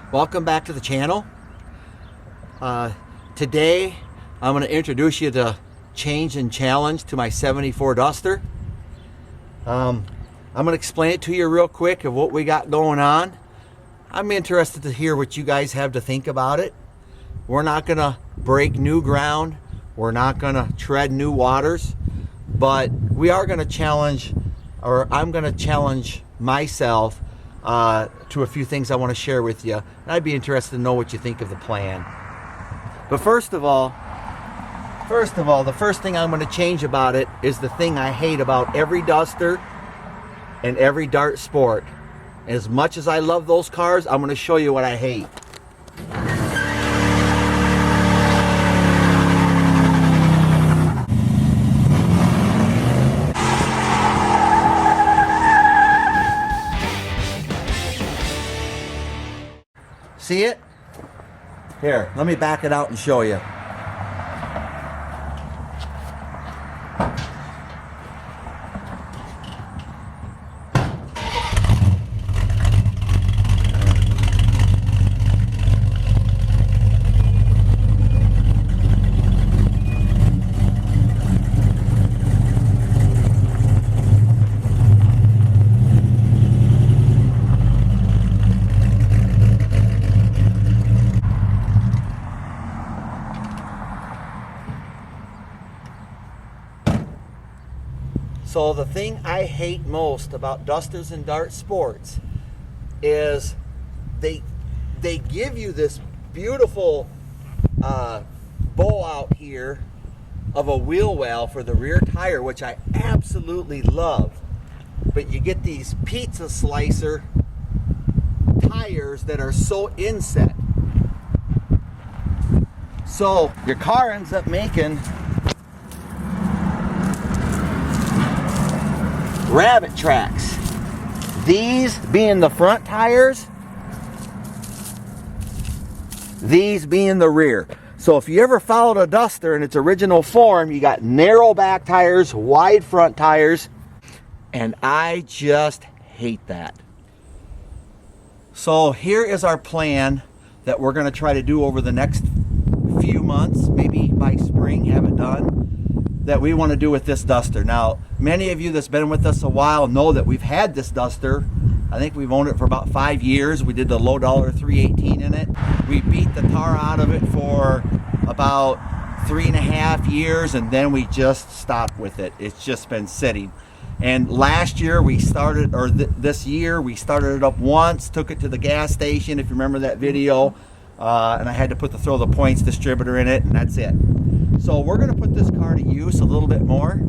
Welcome back to the channel. Today I'm going to introduce you to change and challenge to my 74 Duster. I'm going to explain it to you real quick of what we got going on. I'm interested to hear what you guys have to think about it. We're not going to break new ground. We're not going to tread new waters, but we are going to challenge, or I'm going to challenge myself to a few things I want to share with you. And I'd be interested to know what you think of the plan. But first of all, the first thing I'm going to change about it is the thing I hate about every Duster and every Dart Sport. As much as I love those cars, I'm going to show you what I hate. See it? Here, let me back it out and show you. So the thing I hate most about Dusters and Dart Sports is they give you this beautiful bow out here of a wheel well for the rear tire, which I absolutely love. But you get these pizza slicer tires that are so inset. So your car ends up making rabbit tracks. These being the front tires, these being the rear. So if you ever followed a Duster in its original form, you got narrow back tires, wide front tires, and I just hate that. So here is our plan that we're going to try to do over the next few months, maybe by spring, have it done, that we want to do with this Duster. Now, many of you that's been with us a while know that we've had this Duster. I think we've owned it for about 5 years. We did the low dollar 318 in it. We beat the tar out of it for about 3.5 years, and then we just stopped with it. It's just been sitting. And last year we started, or this year we started it up once, took it to the gas station, if you remember that video, and I had to throw the points distributor in it, and that's it. So we're going to put this car to use a little bit more.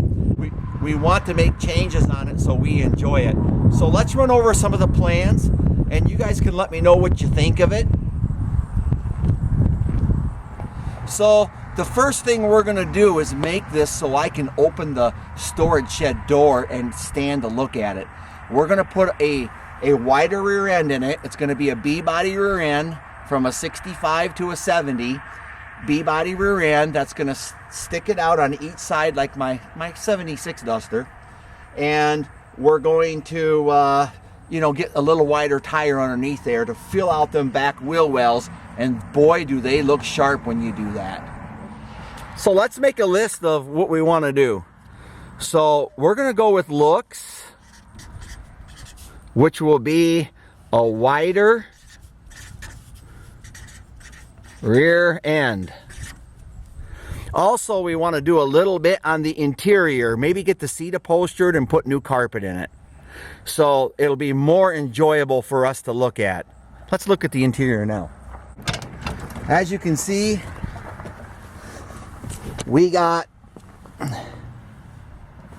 We want to make changes on it so we enjoy it. So let's run over some of the plans, and you guys can let me know what you think of it. So the first thing we're going to do is make this so I can open the storage shed door and stand to look at it. We're going to put a wider rear end in it. It's going to be a B-body rear end from a 65 to a 70. B-body rear end that's going to stick it out on each side like my 76 Duster, and we're going to get a little wider tire underneath there to fill out them back wheel wells, and boy do they look sharp when you do that. So let's make a list of what we want to do. So we're going to go with looks, which will be a wider rear end. Also, we want to do a little bit on the interior, maybe get the seat upholstered and put new carpet in it, so it'll be more enjoyable for us to look at. Let's look at the interior now. As you can see, we got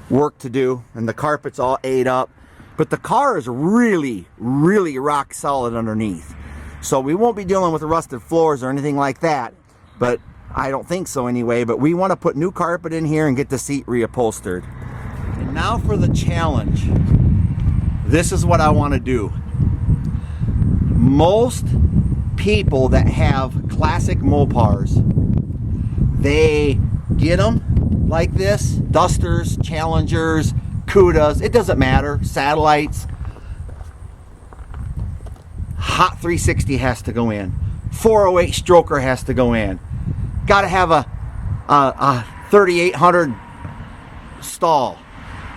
work to do, and the carpet's all ate up, but the car is really rock solid underneath. So we won't be dealing with rusted floors or anything like that, but I don't think so anyway. But we want to put new carpet in here and get the seat reupholstered. And now for the challenge. This is what I want to do. Most people that have classic Mopars, they get them like this, Dusters, Challengers, Cudas, it doesn't matter, Satellites. hot 360 has to go in. 408 stroker has to go in. Got to have a 3800 stall.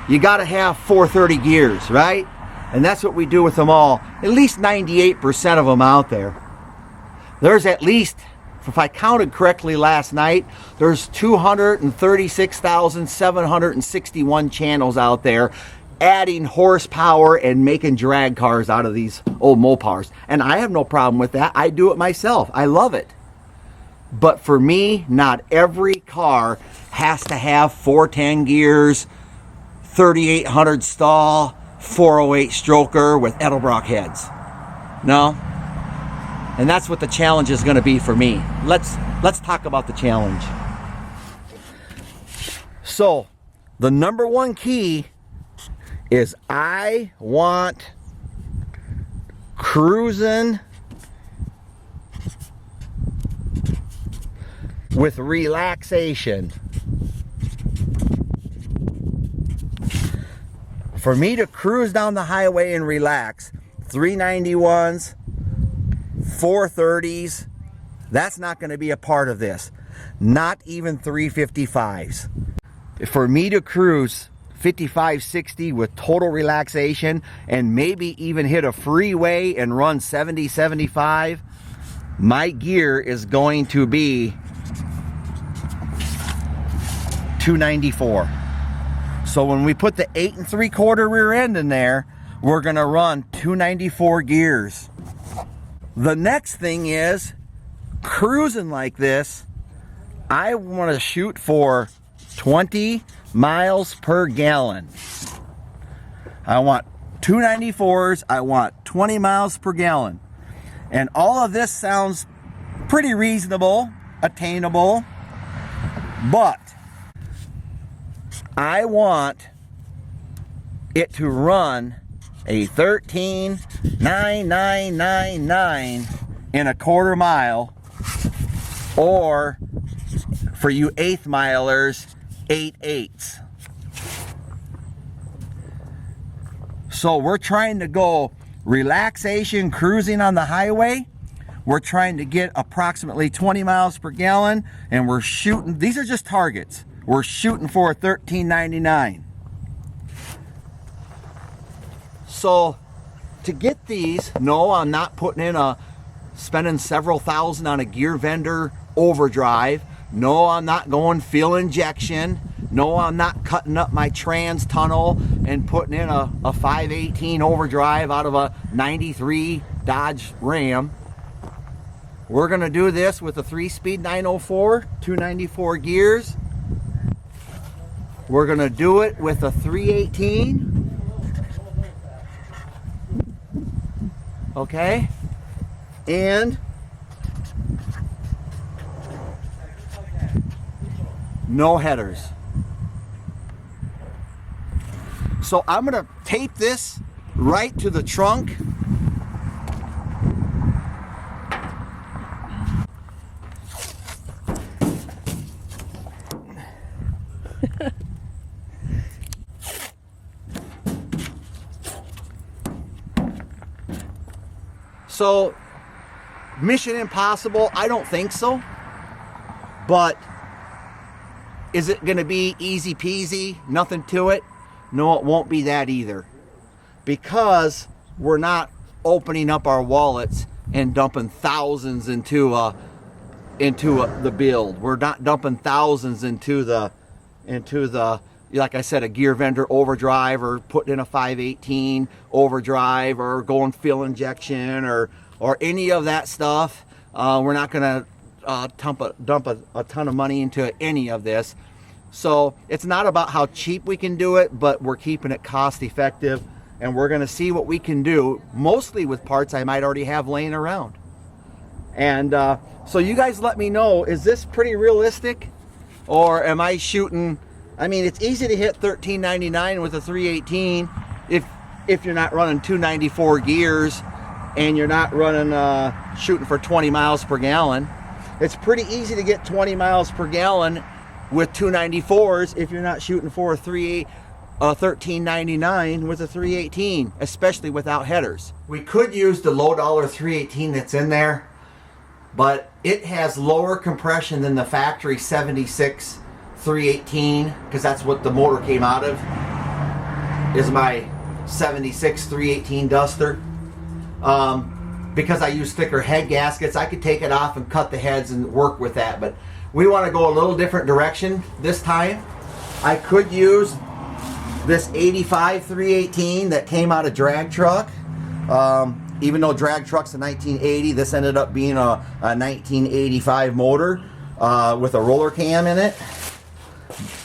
You got to have 430 gears, right? And that's what we do with them all. At least 98% of them out there. There's at least, if I counted correctly last night, there's 236,761 channels out there adding horsepower and making drag cars out of these old Mopars. And I have no problem with that. I do it myself. I love it. But for me, not every car has to have 410 gears, 3800 stall, 408 stroker with Edelbrock heads. No. And that's what the challenge is going to be for me. Let's talk about the challenge. So, the number one key is I want cruising with relaxation. For me to cruise down the highway and relax, 391s, 430s, that's not going to be a part of this. Not even 355s. For me to cruise 55, 60 with total relaxation and maybe even hit a freeway and run 70, 75, my gear is going to be 294. So when we put the 8 3/4 rear end in there, we're going to run 294 gears. The next thing is cruising like this, I want to shoot for 20 miles per gallon. I want 294s, I want 20 miles per gallon. And all of this sounds pretty reasonable, attainable, but I want it to run a 13.9999 in a quarter mile, or for you 8th milers, 8/8. So we're trying to go relaxation cruising on the highway. We're trying to get approximately 20 miles per gallon, and we're shooting, these are just targets. We're shooting for a 13.99. So to get these, no, I'm not putting in spending several thousand on a gear vendor overdrive. No, I'm not going fuel injection. No, I'm not cutting up my trans tunnel and putting in a 518 overdrive out of a 93 Dodge Ram. We're gonna do this with a 3-speed 904, 294 gears. We're gonna do it with a 318. Okay, and no headers. So I'm gonna tape this right to the trunk. So, Mission Impossible, I don't think so. But is it going to be easy peasy, nothing to it? No, it won't be that either. Because we're not opening up our wallets and dumping thousands into the build. We're not dumping thousands into the like I said, a gear vendor overdrive, or putting in a 518 overdrive, or going fuel injection, or any of that stuff. We're not going to dump a ton of money into any of this. So it's not about how cheap we can do it, but we're keeping it cost effective, and we're going to see what we can do, mostly with parts I might already have laying around. And so you guys let me know, is this pretty realistic, or am I shooting? I mean, it's easy to hit 13.99 with a 318 if you're not running 294 gears and you're not running shooting for 20 miles per gallon. It's pretty easy to get 20 miles per gallon with 294s if you're not shooting for a a $13.99 with a 318, especially without headers. We could use the low dollar 318 that's in there, but it has lower compression than the factory 76 318, because that's what the motor came out of, is my 76 318 Duster. Because I use thicker head gaskets, I could take it off and cut the heads and work with that, but we want to go a little different direction this time. I could use this 85 318 that came out of drag truck. Even though drag truck's a 1980, this ended up being a 1985 motor with a roller cam in it.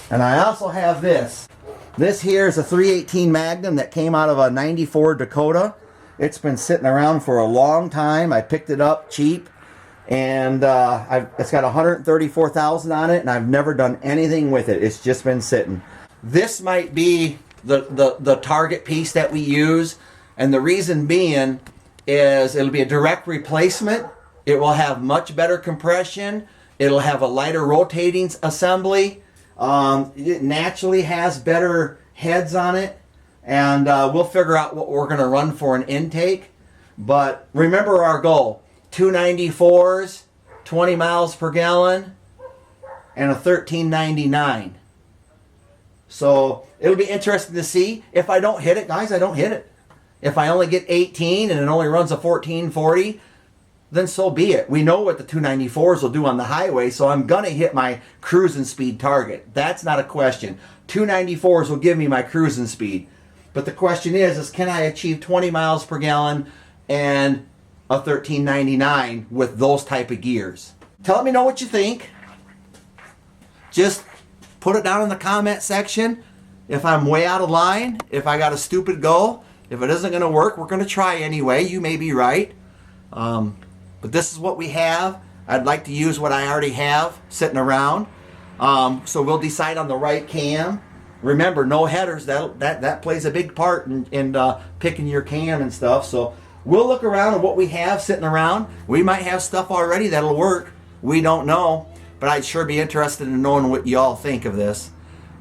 And I also have this. This here is a 318 Magnum that came out of a 94 Dakota. It's been sitting around for a long time. I picked it up cheap, and it's got 134,000 on it, and I've never done anything with it. It's just been sitting. This might be the target piece that we use, and the reason being is it'll be a direct replacement. It will have much better compression. It'll have a lighter rotating assembly. It naturally has better heads on it, and we'll figure out what we're going to run for an intake. But remember our goal: 294s, 20 miles per gallon, and a 1399. So it'll be interesting to see. If I don't hit it, guys, I don't hit it. If I only get 18 and it only runs a 1440, then so be it. We know what the 294s will do on the highway, so I'm going to hit my cruising speed target. That's not a question. 294s will give me my cruising speed. But the question is can I achieve 20 miles per gallon and a 1399 with those type of gears? Tell me know what you think. Just put it down in the comment section. If I'm way out of line, if I got a stupid goal, if it isn't going to work, we're going to try anyway. You may be right. But this is what we have. I'd like to use what I already have sitting around. So we'll decide on the right cam. Remember, no headers. That plays a big part in picking your cam and stuff. So we'll look around at what we have sitting around. We might have stuff already that'll work. We don't know. But I'd sure be interested in knowing what y'all think of this.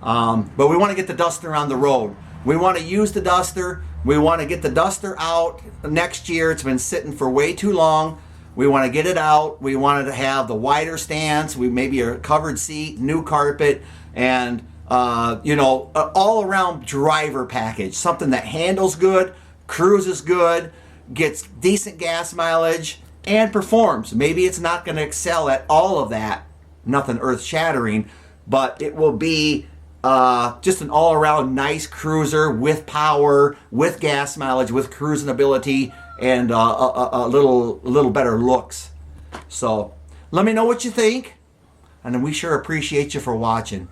But we want to get the Duster on the road. We want to use the Duster. We want to get the Duster out next year. It's been sitting for way too long. We want to get it out. We wanted to have the wider stance. We maybe a covered seat, new carpet, and all around driver package. Something that handles good, cruises good, gets decent gas mileage, and performs. Maybe it's not going to excel at all of that. Nothing earth-shattering, but it will be just an all-around nice cruiser with power, with gas mileage, with cruising ability, and a little better looks. So let me know what you think, and we sure appreciate you for watching.